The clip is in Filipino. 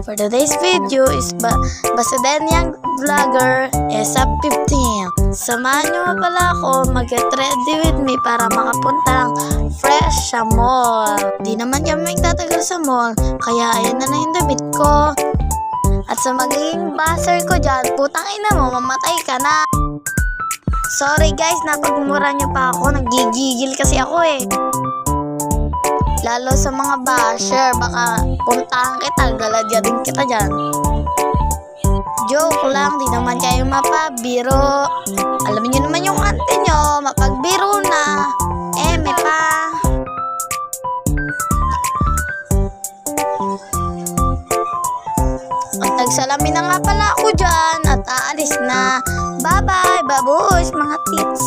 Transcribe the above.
For today's video is Basadenian Vlogger SF15. Samahan nyo nga pala ako mag-get ready with me para makapunta ng fresh sa mall. Di naman kami magtatagal sa mall, kaya ayan na yung damit ko. At sa magiging buzzer ko dyan, putang ina mo, mamatay ka na. Sorry guys, napagmura nyo pa ako, nagigigil kasi ako eh. Lalo sa mga basher, baka puntahan kita, galadya din kita dyan. Joke lang, di naman kayo mapabiro. Alam niyo naman yung ante nyo, mapagbiro na. May pa. At nagsalamin na nga pala ako dyan at aalis na. Bye bye, babush mga tits.